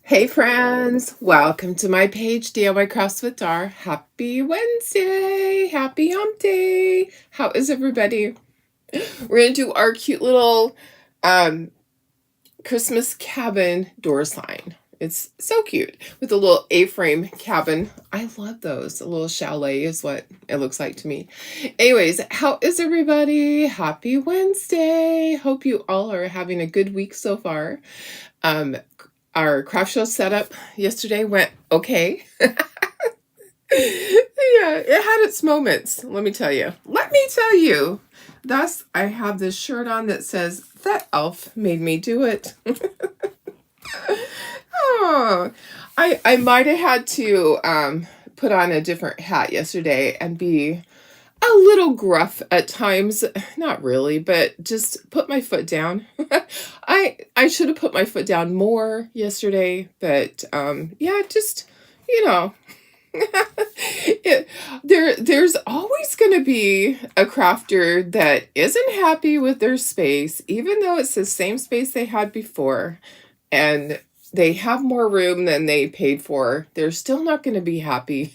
Hey friends, welcome to my page, DIY Crafts with Dar. Happy Wednesday, happy hump day. How is everybody? We're gonna do our cute little Christmas cabin door sign. It's so cute with a little A-frame cabin. I love those. A little chalet is what it looks like to me. Anyways, how is everybody? Happy Wednesday. Hope you all are having a good week so far. Our craft show setup yesterday went okay. Yeah, it had its moments, let me tell you. Thus, I have this shirt on that says, "That elf made me do it." Oh, I might have had to put on a different hat yesterday and be a little gruff at times. Not really, but just put my foot down. I should have put my foot down more yesterday, but yeah, just, you know, there's always going to be a crafter that isn't happy with their space, even though it's the same space they had before and they have more room than they paid for. They're still not going to be happy.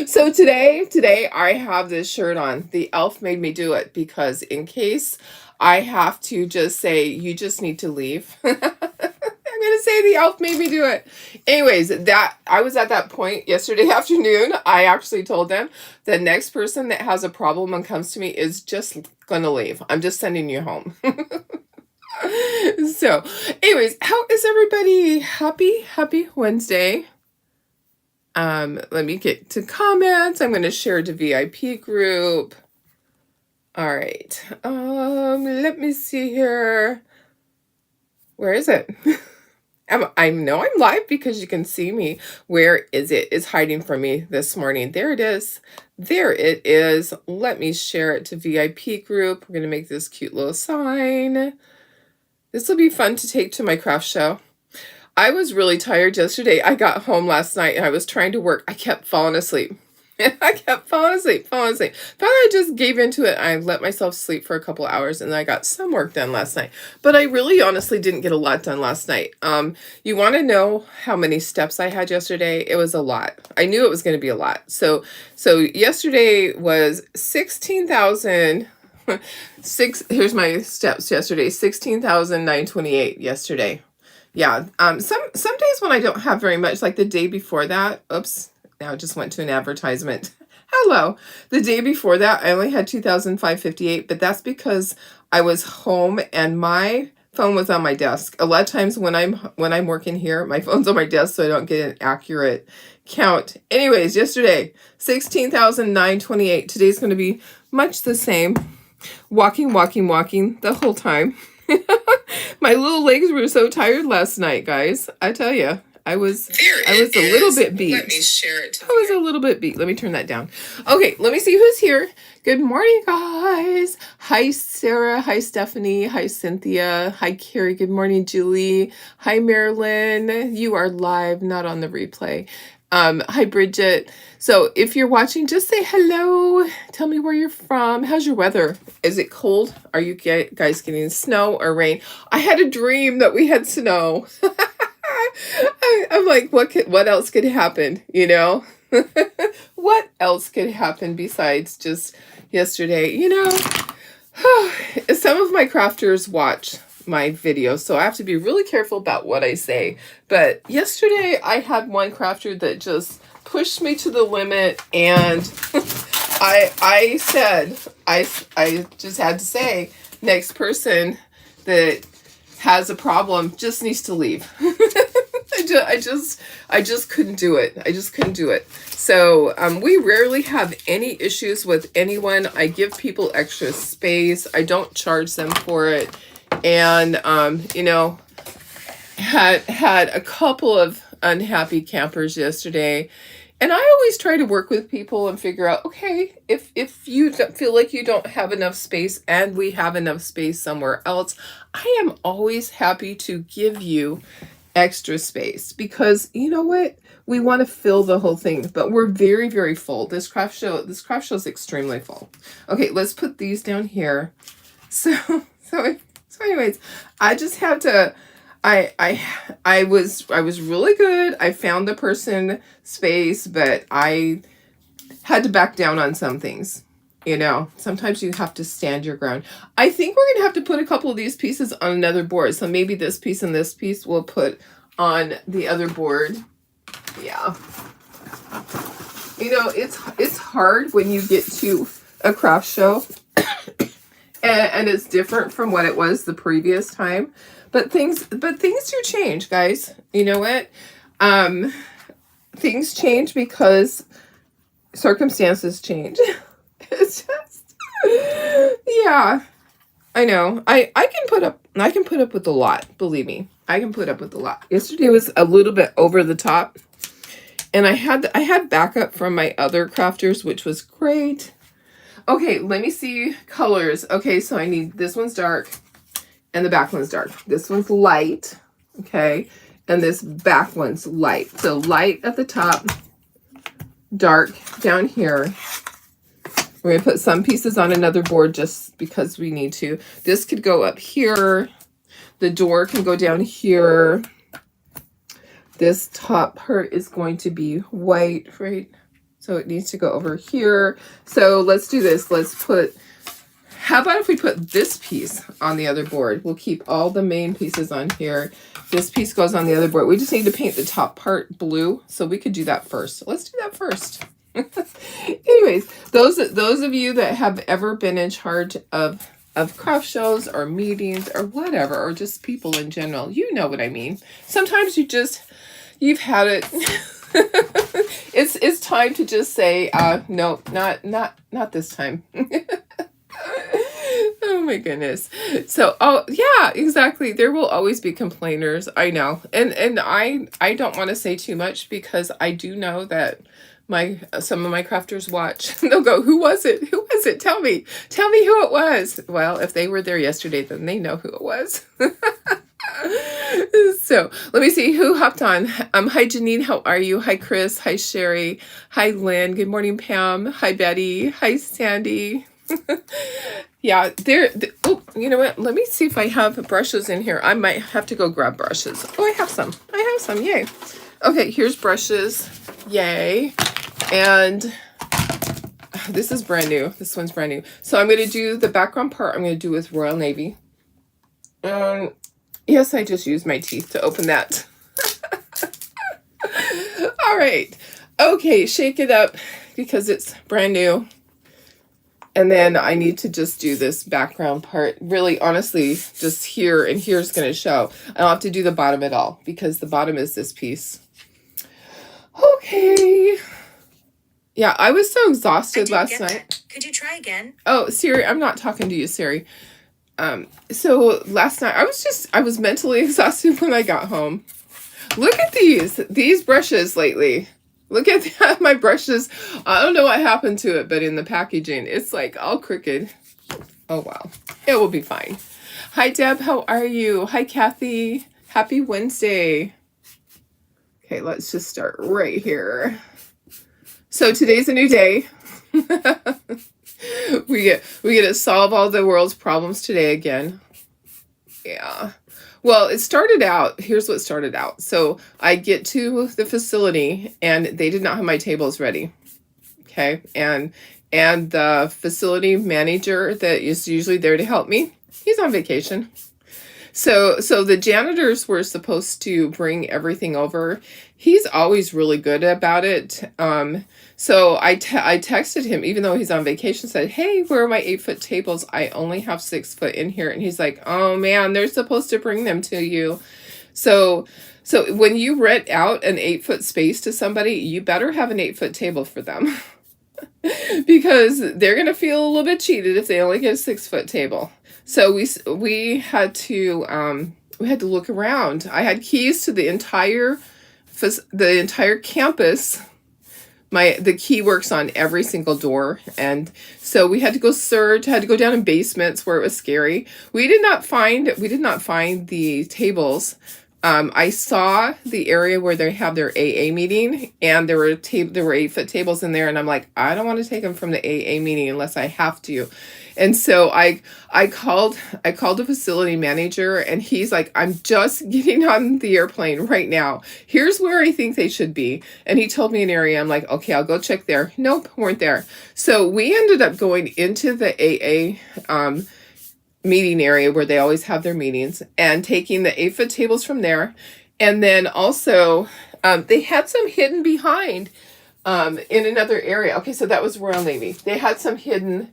So today I have this shirt on. The elf made me do it because in case I have to just say, you just need to leave. I'm going to say the elf made me do it. Anyways, I was at that point yesterday afternoon. I actually told them the next person that has a problem and comes to me is just going to leave. I'm just sending you home. So, anyways, how is everybody? Happy Wednesday. Let me get to comments. I'm going to share to VIP group. All right. Let me see here. Where is it? I know I'm live because you can see me. Where is it? It's hiding from me this morning. There it is. There it is. Let me share it to VIP group. We're going to make this cute little sign. This will be fun to take to my craft show. I was really tired yesterday. I got home last night and I was trying to work. I kept falling asleep. Finally, I just gave into it. I let myself sleep for a couple hours and then I got some work done last night. But I really honestly didn't get a lot done last night. You want to know how many steps I had yesterday? It was a lot. I knew it was going to be a lot. So yesterday was 16,000. Here's my steps yesterday. 16,928 yesterday. Yeah. Some days when I don't have very much, like the day before that, oops, now it just went to an advertisement. Hello. The day before that, I only had 2,558, but that's because I was home and my phone was on my desk. A lot of times when I'm working here, my phone's on my desk so I don't get an accurate count. Anyways, yesterday, 16,928. Today's going to be much the same. Walking the whole time. My little legs were so tired last night, guys. I tell you, I was a little bit beat. Let me share it. I was a little bit beat. Let me turn that down. Okay, let me see who's here. Good morning, guys. Hi, Sarah. Hi, Stephanie. Hi, Cynthia. Hi, Carrie. Good morning, Julie. Hi, Marilyn. You are live, not on the replay. Hi, Bridget. So if you're watching, just say hello. Tell me where you're from. How's your weather? Is it cold? Are you guys getting snow or rain? I had a dream that we had snow. I'm like, what else could happen? You know, what else could happen besides just yesterday? You know, some of my crafters watch my videos, so I have to be really careful about what I say. But yesterday I had one crafter that just pushed me to the limit, and I said, I just had to say, next person that has a problem just needs to leave. I just couldn't do it. I just couldn't do it. So we rarely have any issues with anyone. I give people extra space. I don't charge them for it. And, you know, had a couple of unhappy campers yesterday. And I always try to work with people and figure out, okay, if you feel like you don't have enough space and we have enough space somewhere else, I am always happy to give you extra space because you know what? We want to fill the whole thing, but we're very, very full. This craft show is extremely full. Okay, let's put these down here. So anyways, I just have to, I was really good. I found the person space, but I had to back down on some things. Sometimes you have to stand your ground. I think we're going to have to put a couple of these pieces on another board. So maybe this piece and this piece we'll put on the other board. Yeah. It's hard when you get to a craft show and it's different from what it was the previous time. But things do change, guys. You know what? Things change because circumstances change. It's just, yeah, I know. I can put up with a lot. Believe me, I can put up with a lot. Yesterday was a little bit over the top, and I had backup from my other crafters, which was great. Okay, let me see colors. Okay, so I need, this one's dark, and the back one's dark. This one's light, okay, and this back one's light. So light at the top, dark down here. We're going to put some pieces on another board just because we need to. This could go up here. The door can go down here. This top part is going to be white, right? So it needs to go over here. So let's do this. How about if we put this piece on the other board? We'll keep all the main pieces on here. This piece goes on the other board. We just need to paint the top part blue. So we could do that first. Let's do that first. Anyways, those of you that have ever been in charge of craft shows or meetings or whatever, or just people in general, you know what I mean. Sometimes you've had it. It's time to just say, no, not this time. Oh my goodness. So, yeah, exactly. There will always be complainers. I know. And I don't want to say too much because I do know that some of my crafters watch. They'll go, who was it? Who was it? Tell me who it was. Well, if they were there yesterday, then they know who it was. So let me see who hopped on. Hi Janine, how are you? Hi Chris, hi Sherry, hi Lynn, good morning Pam, hi Betty, hi Sandy. Yeah, oh, you know what? Let me see if I have brushes in here. I might have to go grab brushes. Oh, I have some. Yay. Okay, here's brushes. Yay. And this is brand new. This one's brand new. So I'm going to do the background part. I'm going to do with Royal Navy. Yes, I just used my teeth to open that. All right. Okay, shake it up because it's brand new. And then I need to just do this background part. Really, honestly, just here and here's going to show. I don't have to do the bottom at all because the bottom is this piece. Okay. Yeah, I was so exhausted last night. That. Could you try again? Oh, Siri, I'm not talking to you, Siri. So last night I was mentally exhausted when I got home. Look at these brushes lately. Look at that, my brushes. I don't know what happened to it, but in the packaging, it's like all crooked. Oh, wow. It will be fine. Hi, Deb. How are you? Hi, Kathy. Happy Wednesday. Okay, let's just start right here. So today's a new day. We get to solve all the world's problems today again. Yeah. Well, it started out, here's what started out. So I get to the facility and they did not have my tables ready. Okay. And the facility manager that is usually there to help me, he's on vacation. So the janitors were supposed to bring everything over. He's always really good about it. So I texted him, even though he's on vacation, said, hey, where are my 8-foot tables? I only have 6 foot in here. And he's like, oh man, they're supposed to bring them to you. So when you rent out an 8-foot space to somebody, you better have an 8-foot table for them. Because they're going to feel a little bit cheated if they only get a 6-foot table. So we had to look around. I had keys to the entire campus. The key works on every single door, and so we had to go search. Had to go down in basements where it was scary. We did not find the tables. I saw the area where they have their AA meeting, and there were 8-foot tables in there, and I'm like, I don't want to take them from the AA meeting unless I have to. And so I called a facility manager, and he's like, I'm just getting on the airplane right now. Here's where I think they should be. And he told me an area. I'm like, okay, I'll go check there. Nope, weren't there. So we ended up going into the AA meeting area where they always have their meetings, and taking the 8-foot tables from there. And then also they had some hidden behind in another area. Okay, so that was Royal Navy. They had some hidden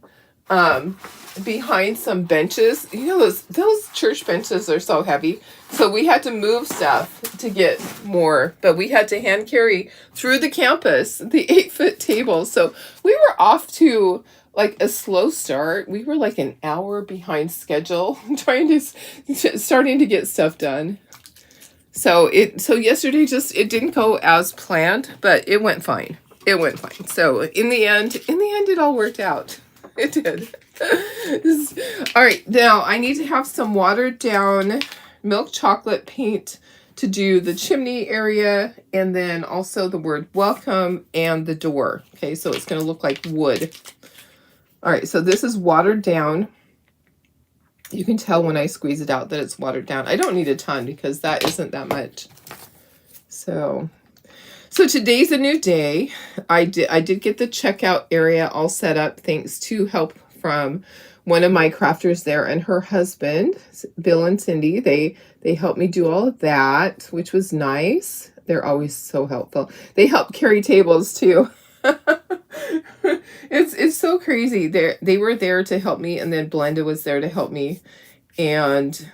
behind some benches. You know, those church benches are so heavy. So we had to move stuff to get more, but we had to hand carry through the campus the 8-foot tables. So we were off to like a slow start. We were like an hour behind schedule starting to get stuff done. So yesterday it didn't go as planned, but it went fine. It went fine. So in the end it all worked out. It did. All right, now I need to have some watered down milk chocolate paint to do the chimney area, and then also the word welcome and the door. Okay, so it's going to look like wood. All right, so this is watered down. You can tell when I squeeze it out that it's watered down. I don't need a ton because that isn't that much. So today's a new day. I did get the checkout area all set up thanks to help from one of my crafters there and her husband, Bill and Cindy. They helped me do all of that, which was nice. They're always so helpful. They help carry tables too. It's so crazy. They were there to help me, and then Blenda was there to help me. And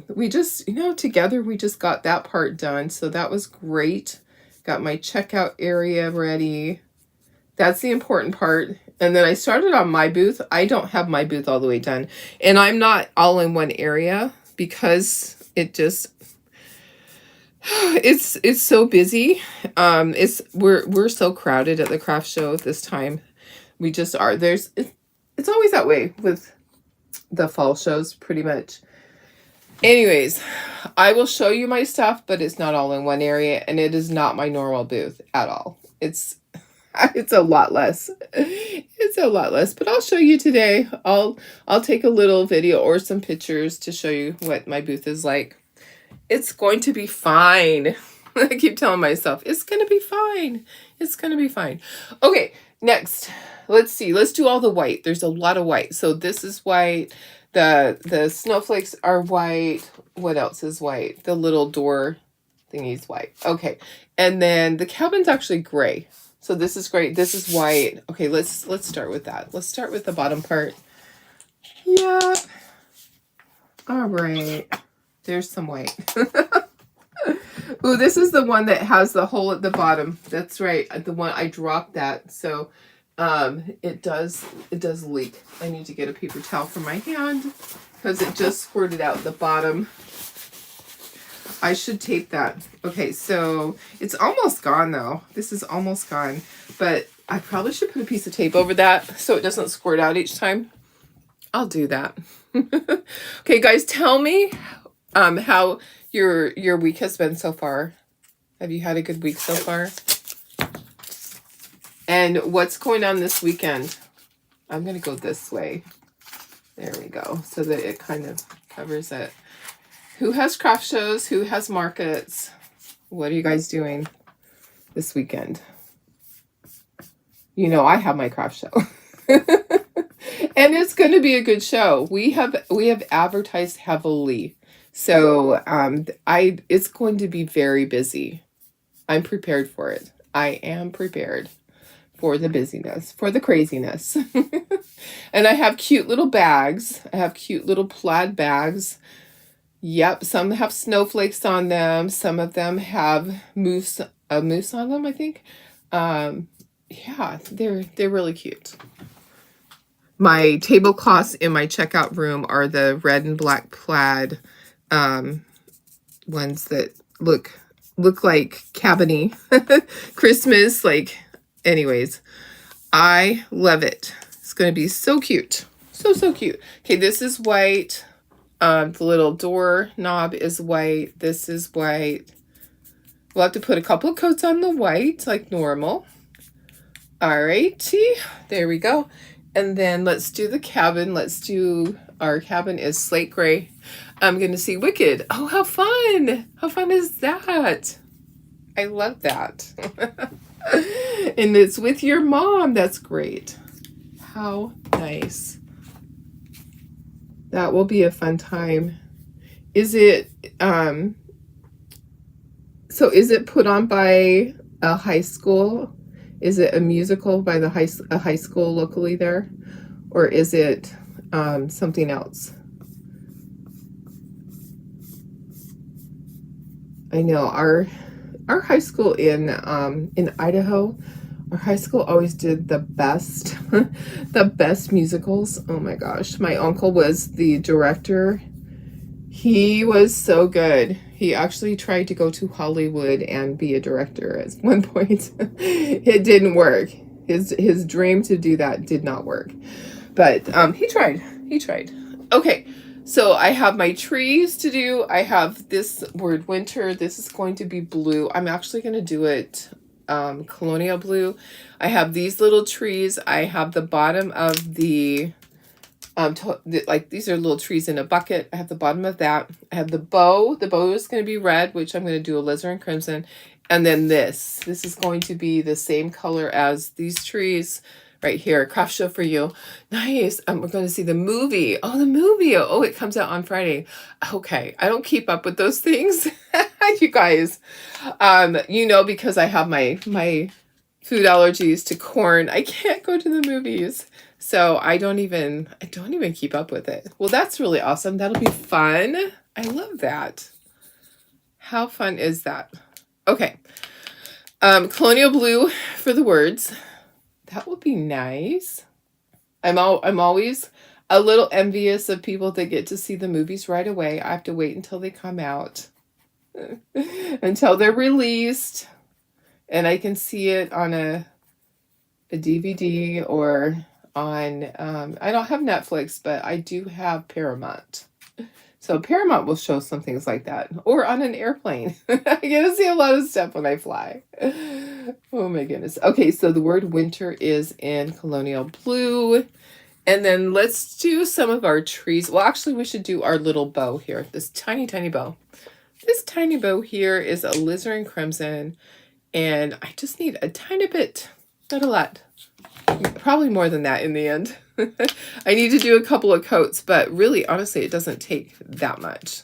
we just, together we just got that part done. So that was great. Got my checkout area ready. That's the important part. And then I started on my booth. I don't have my booth all the way done. And I'm not all in one area because it just, it's so busy. We're so crowded at the craft show this time. We just are. It's always that way with the fall shows pretty much. Anyways, I will show you my stuff, but it's not all in one area, and it is not my normal booth at all. It's a lot less. It's a lot less, but I'll show you today. I'll take a little video or some pictures to show you what my booth is like. It's going to be fine. I keep telling myself, it's going to be fine. It's going to be fine. Okay, next. Let's see. Let's do all the white. There's a lot of white. So this is white. The snowflakes are white. What else is white? The little door thingy's white. Okay. And then the cabin's actually gray. So this is great. This is white. Okay, let's start with that. Let's start with the bottom part. Yeah. All right. There's some white. Ooh, this is the one that has the hole at the bottom. That's right. The one I dropped that. So it does leak. I need to get a paper towel for my hand because it just squirted out the bottom. I should tape that. Okay, so it's almost gone though. This is almost gone, but I probably should put a piece of tape over that so it doesn't squirt out each time. I'll do that. Okay, guys, tell me how your week has been so far. Have you had a good week so far? And what's going on this weekend? I'm going to go this way. There we go. So that it kind of covers it. Who has craft shows? Who has markets? What are you guys doing this weekend? I have my craft show. And it's going to be a good show. We have advertised heavily. So it's going to be very busy. I'm prepared for it. I am prepared for the busyness, for the craziness. And I have cute little bags. I have cute little plaid bags. Yep, some have snowflakes on them. Some of them have a moose on them, I think. Yeah, they're really cute. My tablecloths in my checkout room are the red and black plaid ones that look like cabiny Christmas. Anyways, I love it. It's going to be so cute. So cute. Okay, this is white. The little door knob is white. This is white. We'll have to put a couple of coats on the white like normal. Alrighty, there we go. And then let's do the cabin. Our cabin is slate gray. I'm going to see Wicked. Oh, how fun. How fun is that? I love that. And it's with your mom. That's great. How nice. That will be a fun time. Is it, so is it put on by a high school? Is it a musical by a high school locally there? Or is it something else? I know our high school in Idaho, our high school always did the best the best musicals. Oh my gosh. My uncle was the director. He was so good. He actually tried to go to Hollywood and be a director at one point. It didn't work. His dream to do that did not work. But he tried. Okay. So I have my trees to do. I have this word winter. This is going to be blue. I'm actually going to do it colonial blue. I have these little trees. I have the bottom of the like these are little trees in a bucket. I have the bottom of that. I have the bow. The bow is going to be red, which I'm going to do alizarin crimson. And then this is going to be the same color as these trees right here. Craft show for you. Nice. We're going to see the movie. Oh, the movie. Oh, it comes out on Friday. Okay. I don't keep up with those things. You guys, because I have my food allergies to corn. I can't go to the movies. So I don't even keep up with it. Well, that's really awesome. That'll be fun. I love that. How fun is that? Okay. Colonial blue for the words. That will be nice. I'm always a little envious of people that get to see the movies right away. I have to wait until they come out. Until they're released. And I can see it on a DVD or on, I don't have Netflix, but I do have Paramount. So Paramount will show some things like that. Or on an airplane. I get to see a lot of stuff when I fly. Oh my goodness. Okay, so the word winter is in colonial blue. And then let's do some of our trees. Well, actually, we should do our little bow here. This tiny, tiny bow. This tiny bow here is alizarin crimson. And I just need a tiny bit, not a lot. Probably more than that in the end. I need to do a couple of coats, but really, honestly, it doesn't take that much.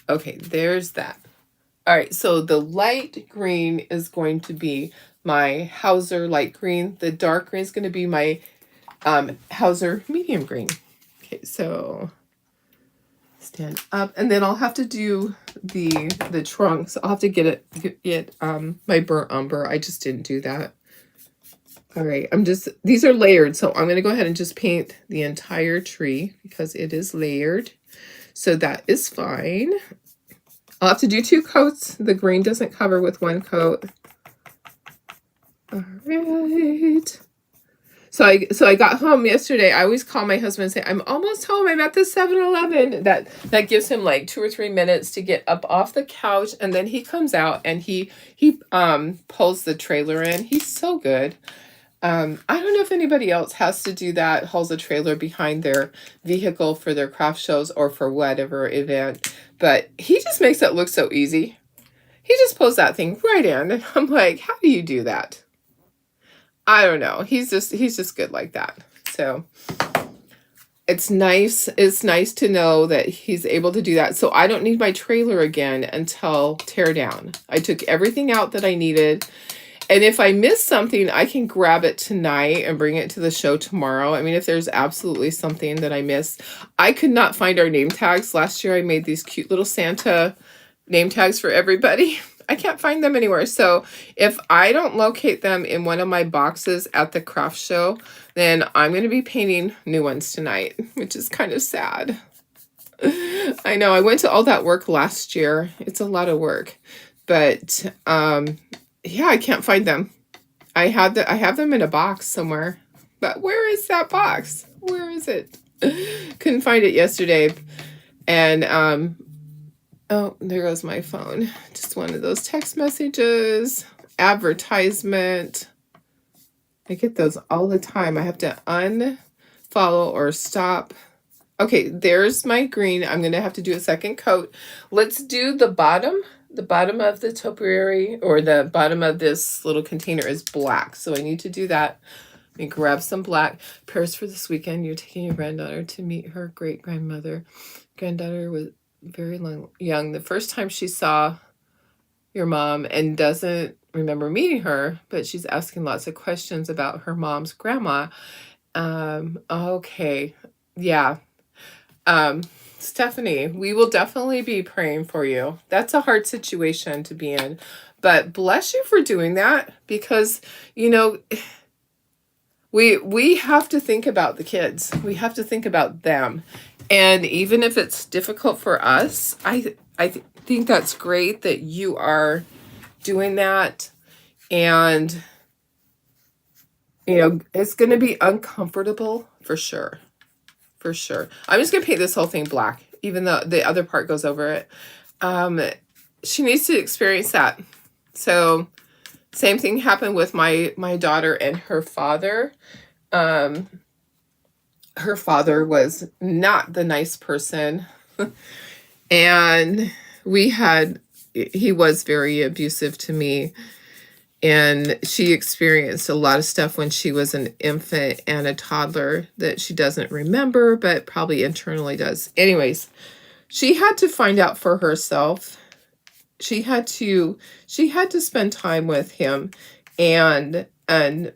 Okay, there's that. All right, so the light green is going to be my Hauser light green. The dark green is going to be my Hauser medium green. Okay, so stand up, and then I'll have to do the trunks. I'll have to get my burnt umber. I just didn't do that. All right, these are layered, so I'm going to go ahead and just paint the entire tree because it is layered. So that is fine. I'll have to do 2 coats. The green doesn't cover with 1 coat. All right. So I got home yesterday. I always call my husband and say, I'm almost home. I'm at the 7-Eleven. That gives him like 2 or 3 minutes to get up off the couch. And then he comes out and he pulls the trailer in. He's so good. I don't know if anybody else has to do that, hauls a trailer behind their vehicle for their craft shows or for whatever event, but he just makes it look so easy. He just pulls that thing right in, and I'm like, how do you do that? I don't know. He's just good like that. So it's nice. It's nice to know that he's able to do that. So I don't need my trailer again until tear down. I took everything out that I needed. And if I miss something, I can grab it tonight and bring it to the show tomorrow. I mean, if there's absolutely something that I missed. I could not find our name tags. Last year, I made these cute little Santa name tags for everybody. I can't find them anywhere. So if I don't locate them in one of my boxes at the craft show, then I'm going to be painting new ones tonight, which is kind of sad. I know I went to all that work last year. It's a lot of work, but, yeah, I can't find them. I have them in a box somewhere. But where is that box? Where is it? Couldn't find it yesterday. And, oh, there goes my phone. Just one of those text messages. Advertisement. I get those all the time. I have to unfollow or stop. Okay, there's my green. I'm going to have to do a second coat. Let's do the bottom. The bottom of the topiary, or the bottom of this little container, is black. So I need to do that. Let me grab some black. Prayers for this weekend. You're taking your granddaughter to meet her great-grandmother. Granddaughter was very young. The first time she saw your mom and doesn't remember meeting her, but she's asking lots of questions about her mom's grandma. Okay. Yeah. Stephanie, we will definitely be praying for you. That's a hard situation to be in, but bless you for doing that, because, you know, we have to think about the kids. We have to think about them. And even if it's difficult for us, I think that's great that you are doing that. And, you know, it's going to be uncomfortable for sure. For sure. I'm just going to paint this whole thing black, even though the other part goes over it. She needs to experience that. So same thing happened with my daughter and her father. Her father was not the nice person. And he was very abusive to me. And she experienced a lot of stuff when she was an infant and a toddler that she doesn't remember, but probably internally does. Anyways, she had to find out for herself. She had to spend time with him and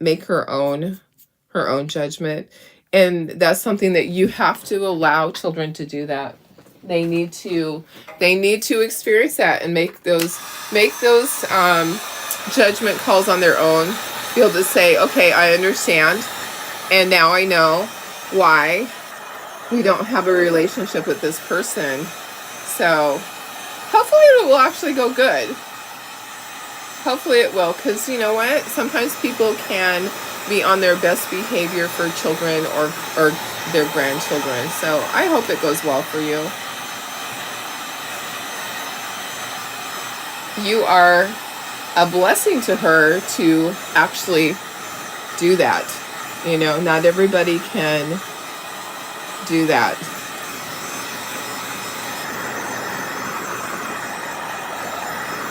make her own judgment. And that's something that you have to allow children to do that. They need to experience that and make those judgment calls on their own. Be able to say, okay, I understand, and now I know why we don't have a relationship with this person. So hopefully it will actually go good. Hopefully it will, because you know what? Sometimes people can be on their best behavior for children or their grandchildren. So I hope it goes well for you. You are a blessing to her to actually do that. You know, not everybody can do that.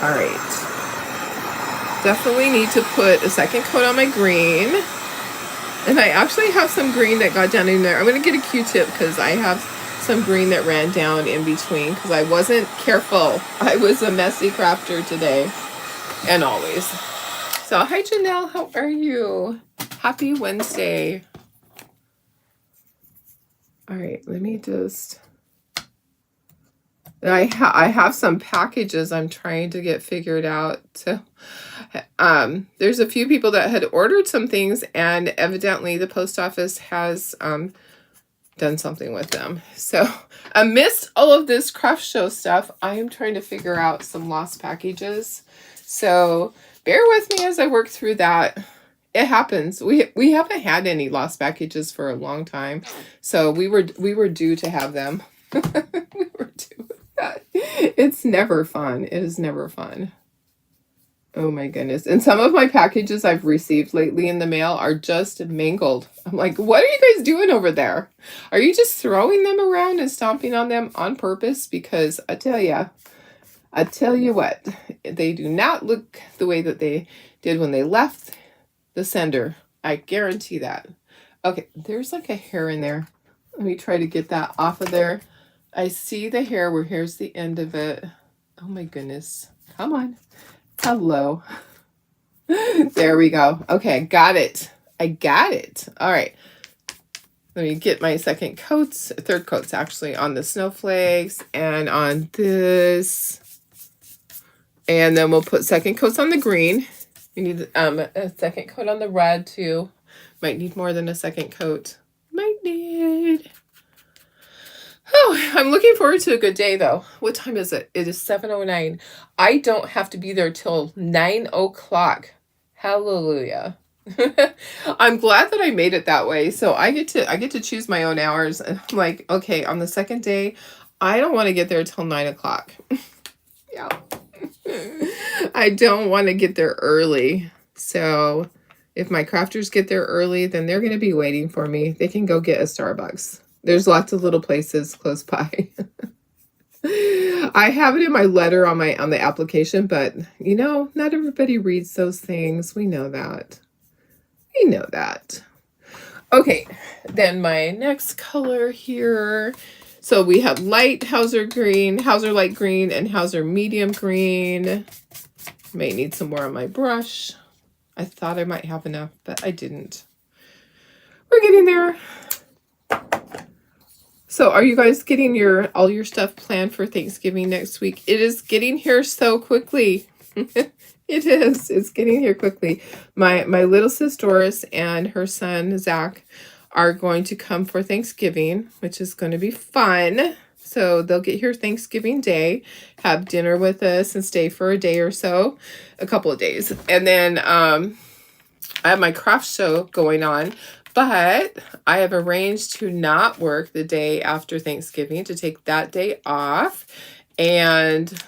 All right. Definitely need to put a second coat on my green. And I actually have some green that got down in there. I'm going to get a Q-tip because I have some green that ran down in between because I wasn't careful. I was a messy crafter today. And always. So, hi Janelle, how are you? Happy Wednesday. All right, let me just... I have some packages I'm trying to get figured out. So, there's a few people that had ordered some things, and evidently the post office has done something with them. So, amidst all of this craft show stuff, I am trying to figure out some lost packages. So bear with me as I work through that. It happens. We haven't had any lost packages for a long time. So we were due to have them. We were due with that. It's never fun. It is never fun. Oh my goodness. And some of my packages I've received lately in the mail are just mangled. I'm like, what are you guys doing over there? Are you just throwing them around and stomping on them on purpose? Because I tell you what, they do not look the way that they did when they left the sender. I guarantee that. Okay, there's like a hair in there. Let me try to get that off of there. I see the hair where here's the end of it. Oh my goodness. Come on. Hello. There we go. Okay, got it. I got it. All right. Let me get my third coats actually, on the snowflakes and on this. And then we'll put second coats on the green. You need a second coat on the red too. Might need more than a second coat. Might need. Oh, I'm looking forward to a good day though. What time is it? It is 7:09. I don't have to be there till 9 o'clock. Hallelujah. I'm glad that I made it that way. So I get to choose my own hours. I'm like, okay, on the second day, I don't want to get there till 9 o'clock. Yeah. I don't want to get there early. So if my crafters get there early, then they're going to be waiting for me. They can go get a Starbucks. There's lots of little places close by. I have it in my letter on the application, but you know, not everybody reads those things. We know that. We know that. Okay, then my next color here. So we have light Hauser green, Hauser light green, and Hauser medium green. May need some more on my brush. I thought I might have enough, but I didn't. We're getting there. So are you guys getting all your stuff planned for Thanksgiving next week? It is getting here so quickly. It is. It's getting here quickly. My little sis Doris and her son Zach are going to come for Thanksgiving, which is going to be fun. So they'll get here Thanksgiving Day, have dinner with us, and stay for a day or so, a couple of days. And then I have my craft show going on, but I have arranged to not work the day after Thanksgiving, to take that day off and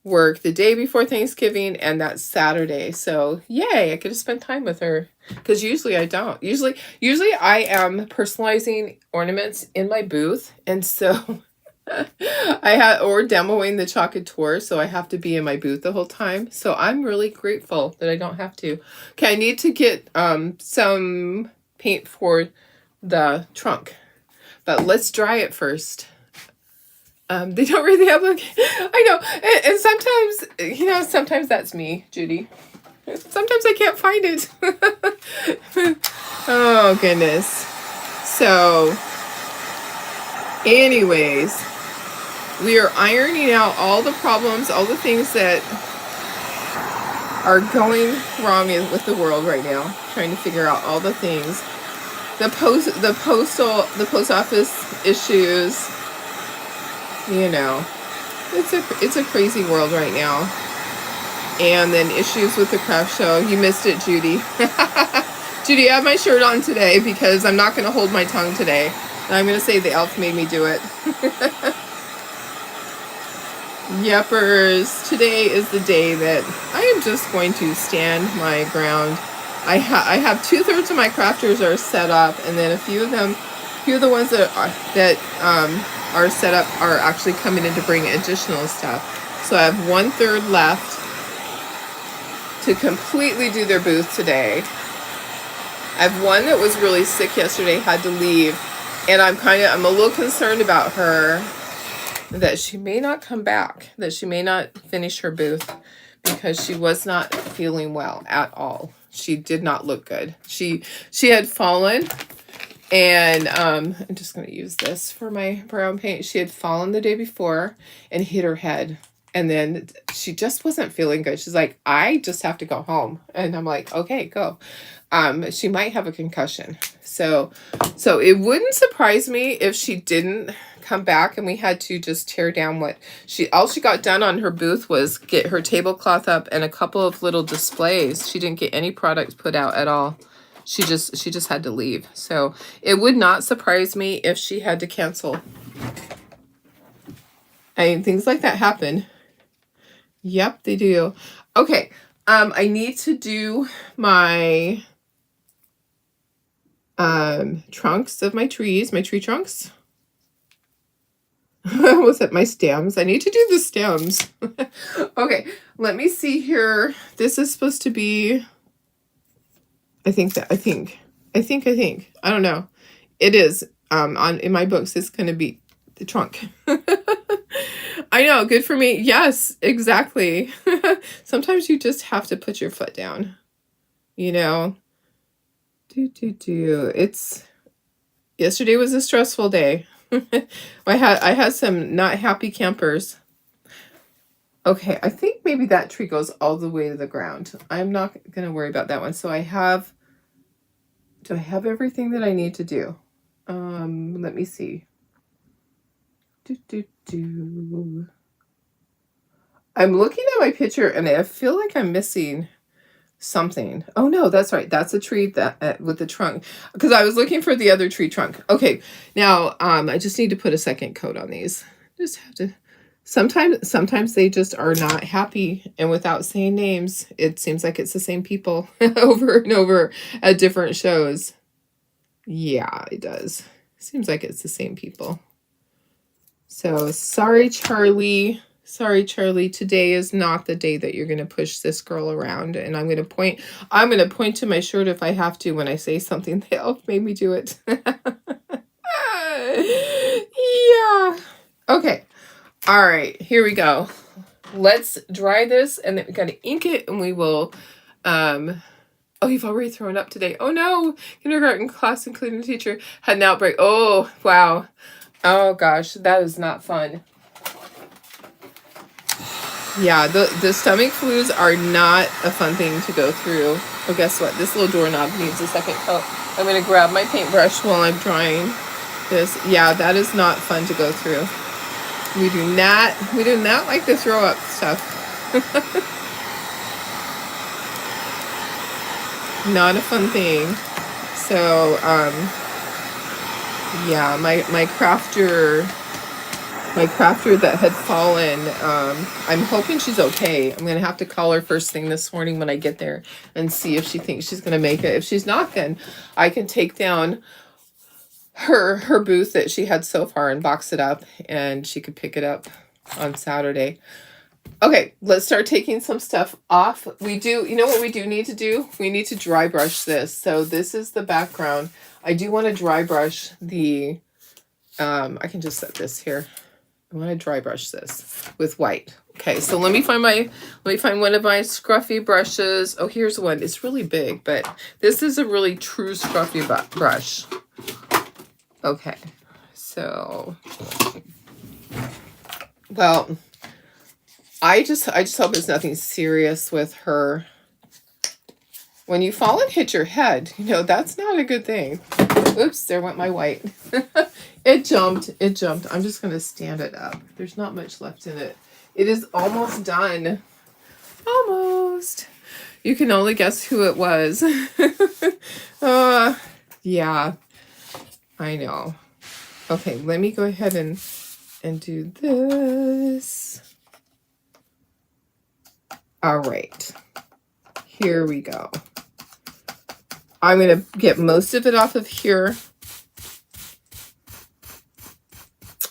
work the day before Thanksgiving and that Saturday. So yay, I get to spend time with her, because usually I don't. Usually I am personalizing ornaments in my booth, and so or demoing the Chocolate Tour, so I have to be in my booth the whole time. So I'm really grateful that I don't have to. Okay, I need to get some paint for the trunk, but let's dry it first. They don't really have I know, and sometimes, you know, sometimes that's me, Judy. Sometimes I can't find it. Oh goodness. So anyways, we are ironing out all the problems, all the things that are going wrong with the world right now. Trying to figure out all the things, the post office issues. You know, it's a crazy world right now. And then issues with the craft show. You missed it, Judy. Judy, I have my shirt on today because I'm not going to hold my tongue today. And I'm going to say the elf made me do it. Yepers. Today is the day that I am just going to stand my ground. I have 2/3 of my crafters are set up, and then a few of the ones that are set up are actually coming in to bring additional stuff. So I have 1/3 left to completely do their booth today. I have one that was really sick yesterday, had to leave, and I'm a little concerned about her, that she may not come back, that she may not finish her booth, because she was not feeling well at all. She did not look good. She had fallen. And I'm just going to use this for my brown paint. She had fallen the day before and hit her head. And then she just wasn't feeling good. She's like, I just have to go home. And I'm like, okay, go. She might have a concussion. So it wouldn't surprise me if she didn't come back and we had to just tear down all she got done on her booth was get her tablecloth up and a couple of little displays. She didn't get any products put out at all. She just had to leave. So it would not surprise me if she had to cancel. I mean, things like that happen. Yep, they do. Okay. I need to do my trunks of my trees, my tree trunks. Was it my stems? I need to do the stems. Okay, let me see here. This is supposed to be, I think. I don't know. It is. In my books, it's going to be the trunk. I know. Good for me. Yes, exactly. Sometimes you just have to put your foot down. You know. Yesterday was a stressful day. I had some not happy campers. Okay, I think maybe that tree goes all the way to the ground. I'm not going to worry about that one. So do I have everything that I need to do? Let me see. I'm looking at my picture and I feel like I'm missing something. Oh no, that's right. That's a tree that with the trunk, because I was looking for the other tree trunk. Okay, now I just need to put a second coat on these, Just have to. Sometimes they just are not happy, and without saying names, it seems like it's the same people over and over at different shows. Yeah, it does. Seems like it's the same people. So sorry, Charlie. Sorry, Charlie. Today is not the day that you're going to push this girl around, and I'm going to point to my shirt if I have to when I say something. They'll make me do it. Yeah. Okay. All right, here we go. Let's dry this, and then we got to ink it, and we will, oh, you've already thrown up today. Oh no, kindergarten class including the teacher had an outbreak. Oh, wow. Oh gosh, that is not fun. Yeah, the stomach flus are not a fun thing to go through. Oh, guess what? This little doorknob needs a second coat. I'm going to grab my paintbrush while I'm drying this. Yeah, that is not fun to go through. We do not like to throw up stuff. Not a fun thing. So, yeah, my crafter that had fallen, I'm hoping she's okay. I'm going to have to call her first thing this morning when I get there and see if she thinks she's going to make it. If she's not, then I can take down her booth that she had so far and box it up, and she could pick it up on Saturday. Okay, let's start taking some stuff off. You know what we do need to do? We need to dry brush this. So this is the background. I do want to dry brush the, I can just set this here. I want to dry brush this with white. Okay, so let me find one of my scruffy brushes. Oh, here's one. It's really big, but this is a really true scruffy brush. Okay, so, well, I just hope it's nothing serious with her. When you fall and hit your head, you know, that's not a good thing. Oops, there went my white. It jumped. I'm just going to stand it up. There's not much left in it. It is almost done. Almost. You can only guess who it was. Yeah. I know. Okay, let me go ahead and do this. All right. Here we go. I'm going to get most of it off of here.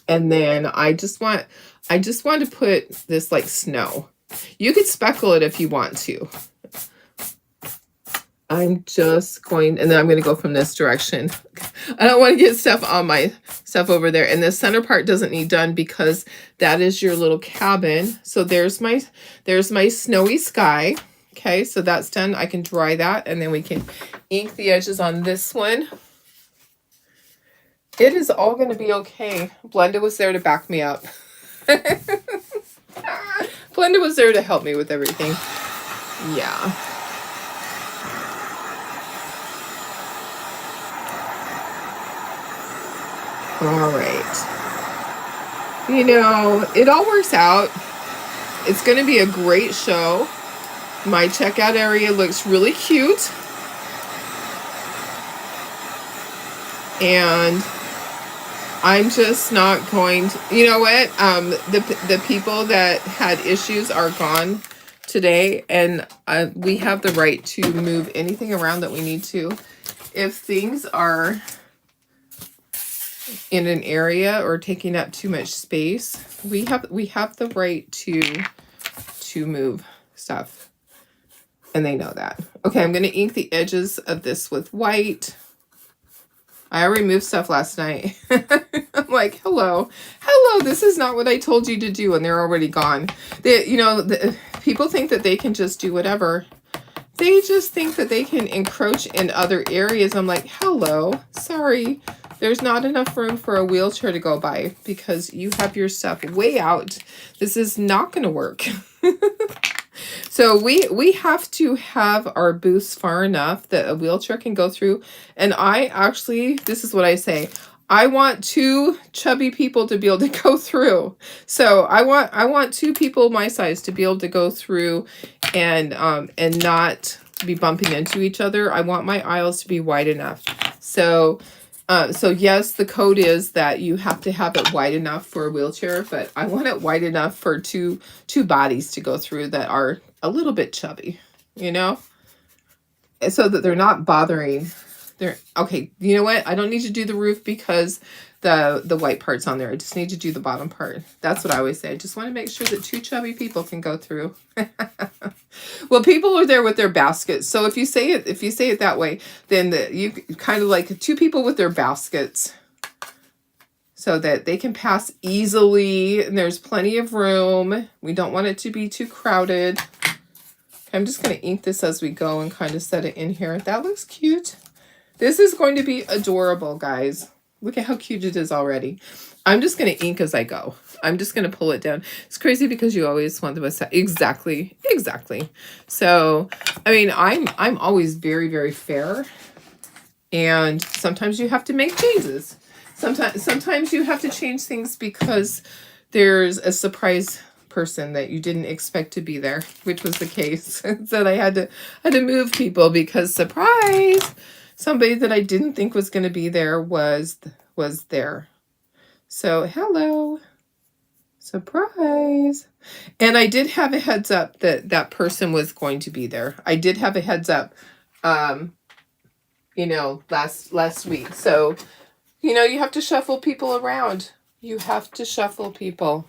And then I just want to put this like snow. You could speckle it if you want to. I'm just going, and then I'm going to go from this direction. I don't want to get stuff on my stuff over there. And the center part doesn't need done because that is your little cabin. So there's my snowy sky. Okay, so that's done. I can dry that, and then we can ink the edges on this one. It is all going to be okay. Blenda was there to back me up. Blenda was there to help me with everything. Yeah. All right. You know, it all works out. It's going to be a great show. My checkout area looks really cute. And I'm just not going to, you know what? The people that had issues are gone today, and we have the right to move anything around that we need to. If things are in an area or taking up too much space, we have the right to move stuff, and they know that. Okay, I'm going to ink the edges of this with white. I already moved stuff last night. I'm like, hello, this is not what I told you to do, and they're already gone. People think that they can just do whatever. They just think that they can encroach in other areas. I'm like, hello, sorry. There's not enough room for a wheelchair to go by because you have your stuff way out. This is not going to work. So we have to have our booths far enough that a wheelchair can go through. And this is what I say. I want two chubby people to be able to go through. So I want two people my size to be able to go through and not be bumping into each other. I want my aisles to be wide enough. So So yes, the code is that you have to have it wide enough for a wheelchair, but I want it wide enough for two bodies to go through that are a little bit chubby, you know, so that they're not bothering. They're okay. You know what? I don't need to do the roof because the white part's on there. I just need to do the bottom part. That's what I always say. I just want to make sure that two chubby people can go through. Well, people are there with their baskets. So if you say it that way, then you kind of like two people with their baskets so that they can pass easily and there's plenty of room. We don't want it to be too crowded. I'm just going to ink this as we go and kind of set it in here. That looks cute. This is going to be adorable, guys. Look at how cute it is already. I'm just going to ink as I go. I'm just going to pull it down. It's crazy because you always want the best. Exactly. So, I mean, I'm always very, very fair. And sometimes you have to make changes. Sometimes you have to change things because there's a surprise person that you didn't expect to be there, which was the case. So I had to move people because surprise, somebody that I didn't think was going to be there was there. So hello, surprise. And I did have a heads up that that person was going to be there. I did have a heads up, you know, last week. So, you know, you have to shuffle people around. You have to shuffle people.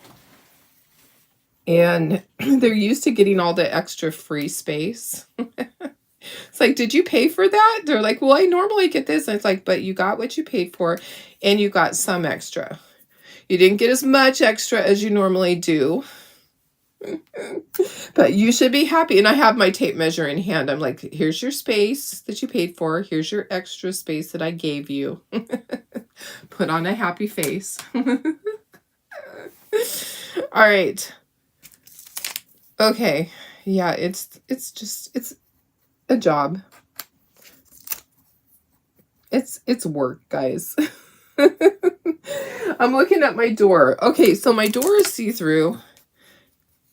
And they're used to getting all the extra free space. It's like, did you pay for that? They're like, well, I normally get this. And it's like, but you got what you paid for and you got some extra. You didn't get as much extra as you normally do. But you should be happy. And I have my tape measure in hand. I'm like, here's your space that you paid for. Here's your extra space that I gave you. Put on a happy face. All right. Okay. Yeah, it's a job. It's work, guys. I'm looking at my door. Okay, so my door is see-through.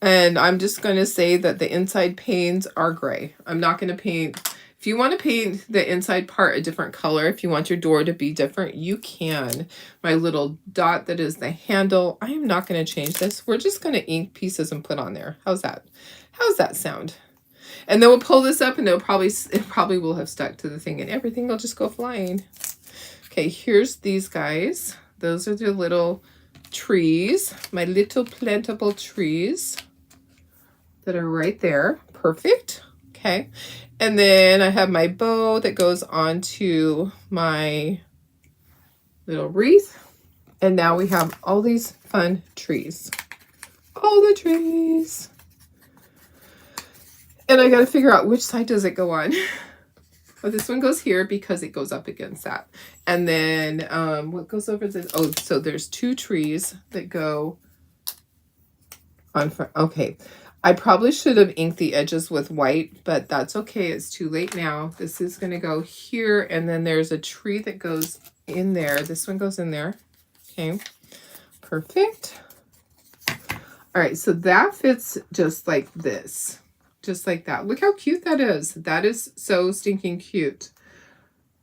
And I'm just going to say that the inside panes are gray. I'm not going to paint. If you want to paint the inside part a different color, if you want your door to be different, you can. My little dot that is the handle, I am not going to change this. We're just going to ink pieces and put on there. How's that? How's that sound? And then we'll pull this up and it probably will have stuck to the thing and everything will just go flying. Okay, here's these guys. Those are the little trees, my little plantable trees that are right there. Perfect. Okay. And then I have my bow that goes onto my little wreath. And now we have all these fun trees. All the trees. And I got to figure out which side does it go on. Well, this one goes here because it goes up against that. And then what goes over this? Oh, so there's two trees that go on. Okay. I probably should have inked the edges with white, but that's okay. It's too late now. This is going to go here. And then there's a tree that goes in there. This one goes in there. Okay. Perfect. All right. So that fits just like this. Just like that. Look how cute that is. That is so stinking cute.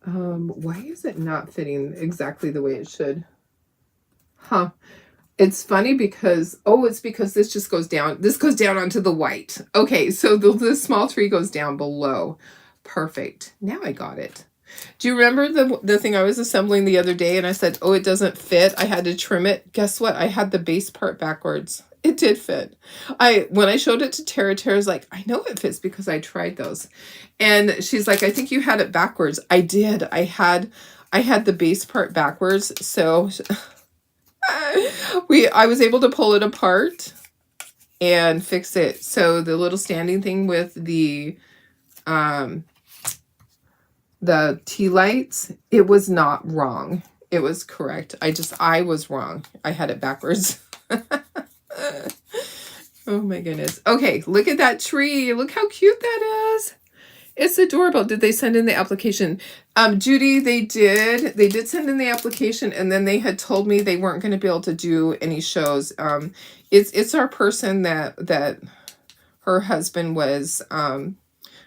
Why is it not fitting exactly the way it should? Huh. It's funny because, oh, it's because this just goes down. This goes down onto the white. Okay, so the small tree goes down below. Perfect. Now I got it. Do you remember the thing I was assembling the other day and I said, oh, it doesn't fit. I had to trim it. Guess what? I had the base part backwards. It did fit. When I showed it to Tara, Tara's like, I know it fits because I tried those. And she's like, I think you had it backwards. I did. I had the base part backwards. So I was able to pull it apart and fix it. So the little standing thing with the tea lights, it was not wrong. It was correct. I was wrong. I had it backwards. Oh my goodness. Okay, look at that tree. Look how cute that is. It's adorable. Did they send in the application? Judy, they did. They did send in the application, and then they had told me they weren't going to be able to do any shows. It's our person that her husband was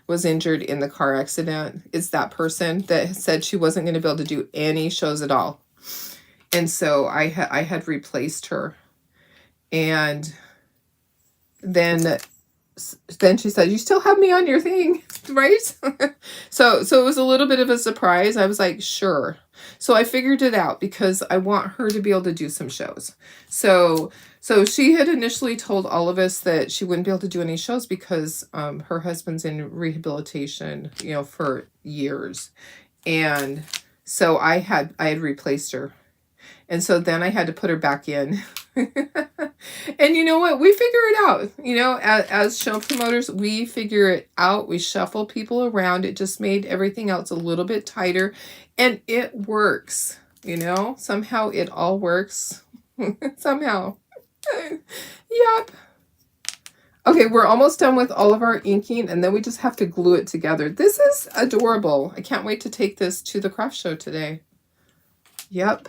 was injured in the car accident. It's that person that said she wasn't going to be able to do any shows at all. And so I had replaced her. And then she said, you still have me on your thing, right? So it was a little bit of a surprise. I was like, sure. So I figured it out because I want her to be able to do some shows. So she had initially told all of us that she wouldn't be able to do any shows because her husband's in rehabilitation, for years. And so I had replaced her. And so then I had to put her back in. And you know what? We figure it out. As show promoters, we figure it out. We shuffle people around. It just made everything else a little bit tighter. And it works. Somehow it all works. Somehow. Yep. Okay, we're almost done with all of our inking, and then we just have to glue it together. This is adorable. I can't wait to take this to the craft show today. Yep.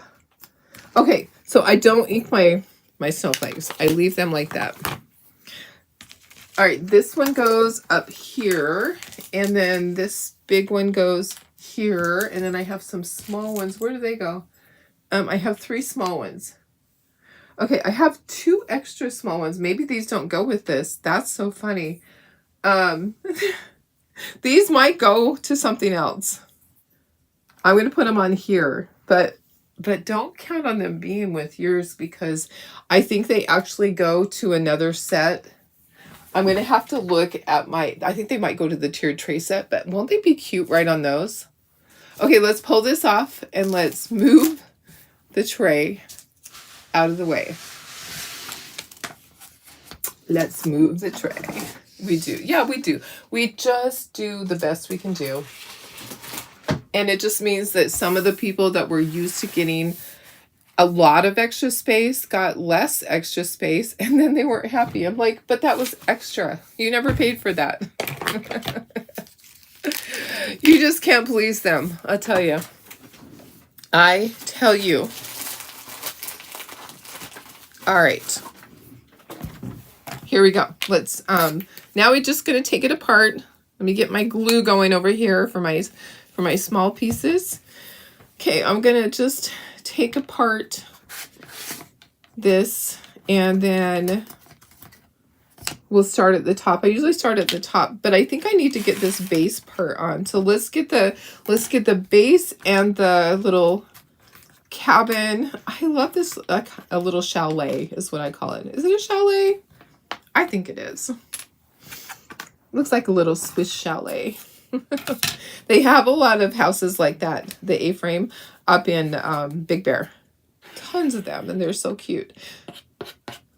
Okay, so I don't ink my snowflakes. I leave them like that. All right, this one goes up here, and then this big one goes here, and then I have some small ones. Where do they go? I have 3 small ones. Okay, I have 2 extra small ones. Maybe these don't go with this. That's so funny. These might go to something else. I'm going to put them on here, but don't count on them being with yours because I think they actually go to another set. I'm going to have to look at I think they might go to the tiered tray set, but won't they be cute right on those? Okay, let's pull this off and let's move the tray out of the way. Let's move the tray. We do. Yeah, we do. We just do the best we can do. And it just means that some of the people that were used to getting a lot of extra space got less extra space, and then they weren't happy. I'm like, but that was extra. You never paid for that. You just can't please them. I tell you. All right. Here we go. Let's, now we're just going to take it apart. Let me get my glue going over here for my small pieces. Okay, I'm going to just take apart this, and then we'll start at the top. I usually start at the top, but I think I need to get this base part on. So let's get the base and the little cabin. I love this, a little chalet is what I call it. Is it a chalet? I think it is. Looks like a little Swiss chalet. They have a lot of houses like that, the A-frame, up in Big Bear. Tons of them, and they're so cute.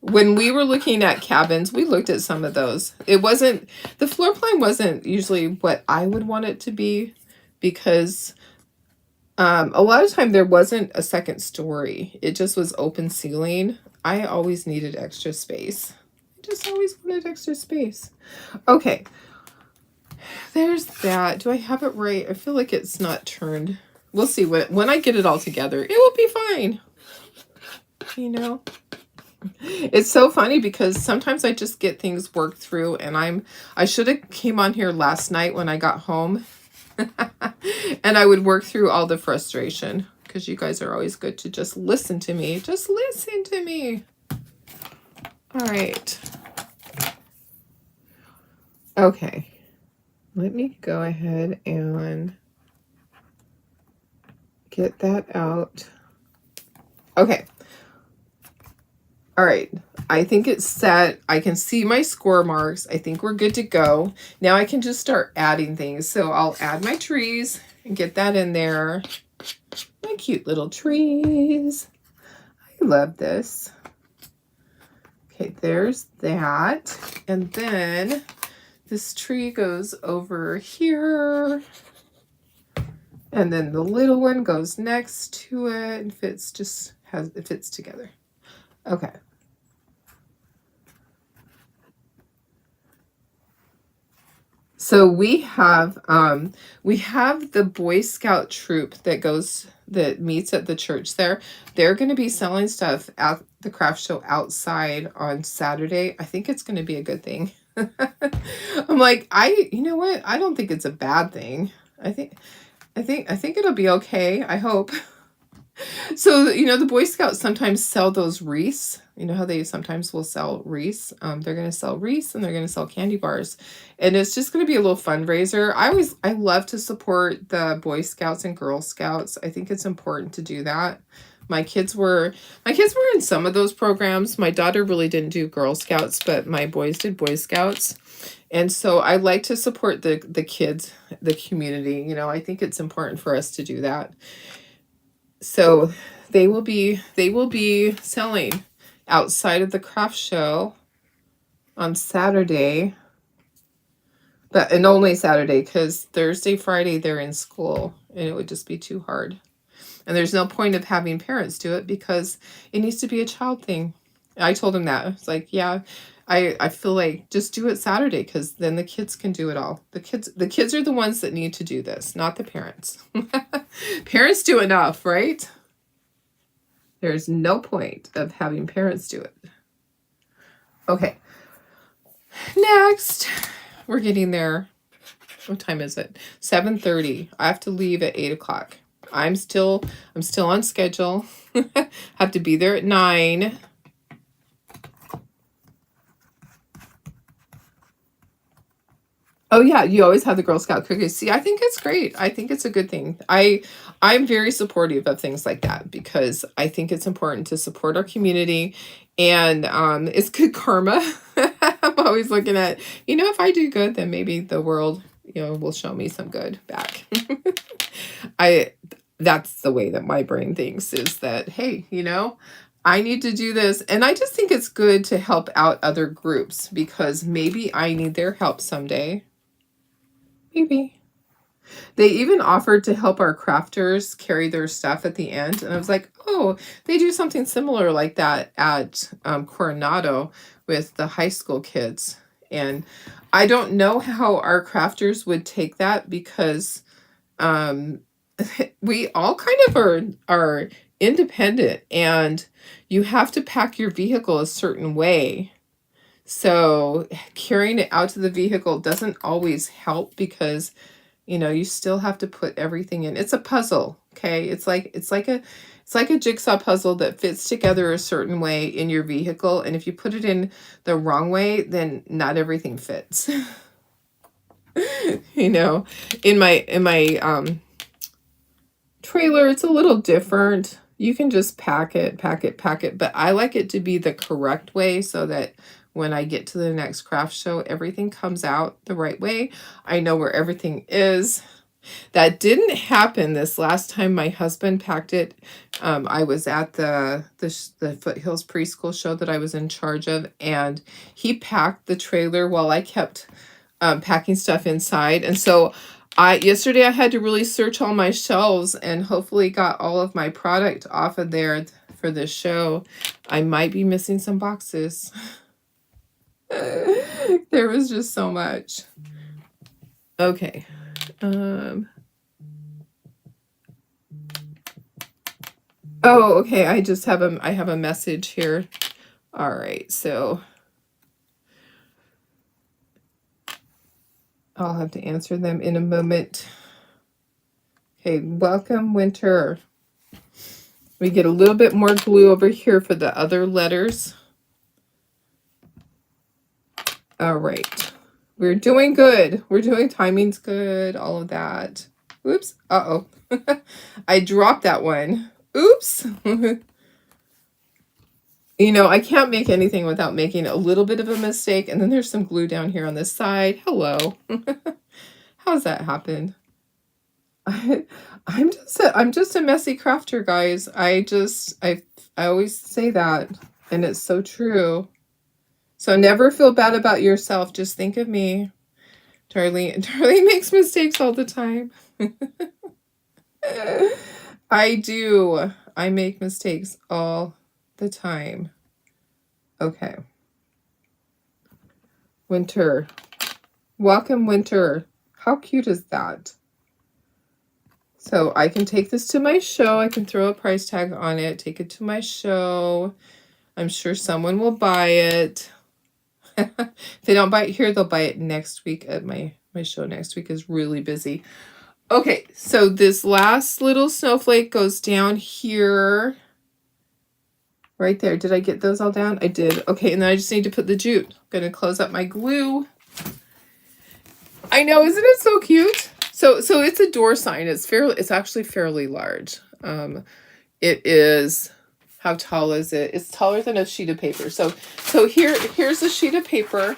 When we were looking at cabins, we looked at some of those. The floor plan wasn't usually what I would want it to be because a lot of time there wasn't a second story. It just was open ceiling. I always needed extra space. I just always wanted extra space. Okay. There's that. Do I have it right? I feel like it's not turned. We'll see. When I get it all together, it will be fine. It's so funny because sometimes I just get things worked through, and I should have came on here last night when I got home and I would work through all the frustration because you guys are always good to just listen to me. Just listen to me. All right. Okay. Let me go ahead and get that out. Okay. All right. I think it's set. I can see my score marks. I think we're good to go. Now I can just start adding things. So I'll add my trees and get that in there. My cute little trees. I love this. Okay, there's that. And then this tree goes over here. And then the little one goes next to it and it fits together. Okay. So we have the Boy Scout troop that goes that meets at the church there, they're going to be selling stuff at the craft show outside on Saturday. I think it's going to be a good thing. I'm like, you know what? I don't think it's a bad thing. I think it'll be okay. I hope. So, the Boy Scouts sometimes sell those wreaths. You know how they sometimes will sell wreaths? They're going to sell wreaths and they're going to sell candy bars. And it's just going to be a little fundraiser. I love to support the Boy Scouts and Girl Scouts. I think it's important to do that. My kids were in some of those programs. My daughter really didn't do Girl Scouts, but my boys did Boy Scouts. And so I like to support the kids, the community. I think it's important for us to do that. So they will be selling outside of the craft show on Saturday, and only Saturday, because Thursday, Friday they're in school and it would just be too hard. And there's no point of having parents do it because it needs to be a child thing. I told him that. It's like, yeah, I feel like just do it Saturday because then the kids can do it all. The kids are the ones that need to do this, not the parents. Parents do enough, right? There's no point of having parents do it. Okay. Next, we're getting there. What time is it? 7:30. I have to leave at 8 o'clock. I'm still on schedule. Have to be there at 9. Oh yeah, you always have the Girl Scout cookies. See, I think it's great. I think it's a good thing. I'm very supportive of things like that because I think it's important to support our community, and it's good karma. I'm always looking at, if I do good, then maybe the world, will show me some good back. That's the way that my brain thinks, is that, hey, I need to do this. And I just think it's good to help out other groups because maybe I need their help someday. Maybe. They even offered to help our crafters carry their stuff at the end. And I was like, oh, they do something similar like that at Coronado with the high school kids. And I don't know how our crafters would take that because we all kind of are independent, and you have to pack your vehicle a certain way. So carrying it out to the vehicle doesn't always help because, you still have to put everything in. It's a puzzle, okay? It's like a jigsaw puzzle that fits together a certain way in your vehicle, and if you put it in the wrong way, then not everything fits. In my trailer, it's a little different. You can just pack it, but I like it to be the correct way so that when I get to the next craft show, everything comes out the right way. I know where everything is. That didn't happen this last time my husband packed it. I was at the Foothills Preschool show that I was in charge of, and he packed the trailer while I kept packing stuff inside. And so yesterday I had to really search all my shelves and hopefully got all of my product off of there for this show. I might be missing some boxes. There was just so much. Okay. Oh, okay. I have a message here. All right. So I'll have to answer them in a moment. Okay. Welcome, Winter. We get a little bit more glue over here for the other letters. All right. We're doing good. Timing's good. All of that. Oops. Uh-oh. I dropped that one. Oops. I can't make anything without making a little bit of a mistake. And then there's some glue down here on this side. Hello. How's that happen? I'm just a messy crafter, guys. I always say that, and it's so true. So never feel bad about yourself. Just think of me. Darlene makes mistakes all the time. I do. I make mistakes all the time. Okay. Winter. Welcome, Winter. How cute is that? So I can take this to my show. I can throw a price tag on it, take it to my show. I'm sure someone will buy it. If they don't buy it here, they'll buy it next week at my show. Next week is really busy. Okay, so this last little snowflake goes down here. Right there. Did I get those all down? I did. Okay, and then I just need to put the jute. I'm going to close up my glue. I know, isn't it so cute? So it's a door sign. It's actually fairly large. It is, how tall is it? It's taller than a sheet of paper. So here's a sheet of paper.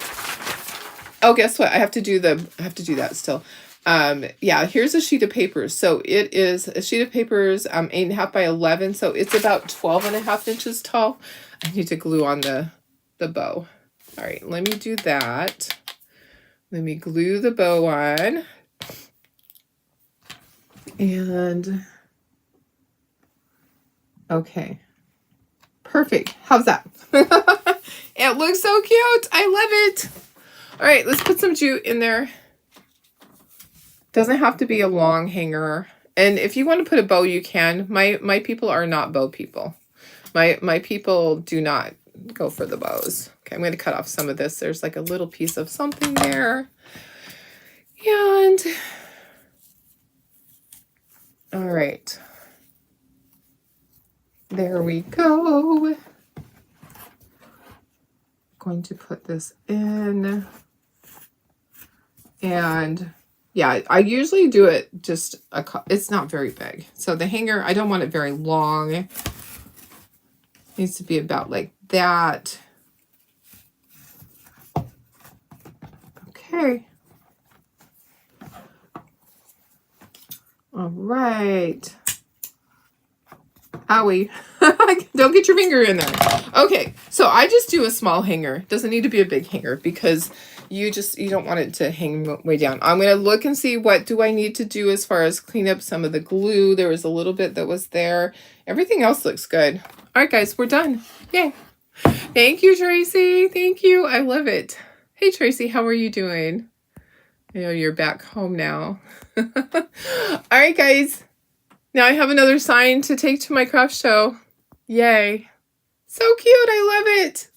Oh, guess what? I have to do that still. Yeah, here's a sheet of paper. So it is a sheet of papers, 8.5 by 11. So it's about 12.5 inches tall. I need to glue on the bow. All right, let me do that. Let me glue the bow on. And okay, perfect. How's that? It looks so cute. I love it. All right, let's put some jute in there. Doesn't have to be a long hanger. And if you want to put a bow, you can. My people are not bow people. My people do not go for the bows. Okay, I'm going to cut off some of this. There's like a little piece of something there. And all right. There we go. Going to put this in. And yeah, I usually do it just it's not very big. So the hanger, I don't want it very long. It needs to be about like that. Okay. All right. Owie. Don't get your finger in there. Okay, so I just do a small hanger. Doesn't need to be a big hanger because you don't want it to hang way down. I'm going to look and see what do I need to do as far as clean up some of the glue. There was a little bit that was there. Everything else looks good. All right, guys, we're done. Yay. Thank you, Tracy. Thank you. I love it. Hey, Tracy, how are you doing? I know you're back home now. All right, guys. Now I have another sign to take to my craft show. Yay. So cute. I love it.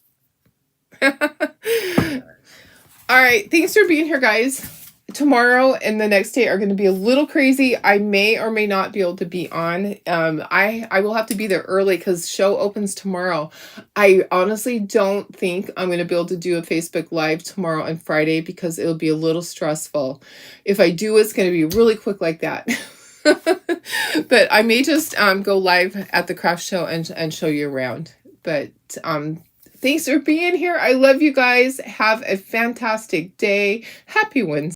All right. Thanks for being here, guys. Tomorrow and the next day are going to be a little crazy. I may or may not be able to be on. I will have to be there early because show opens tomorrow. I honestly don't think I'm going to be able to do a Facebook Live tomorrow and Friday because it'll be a little stressful. If I do, it's going to be really quick like that. But I may just go live at the craft show and show you around. But thanks for being here. I love you guys. Have a fantastic day. Happy Wednesday.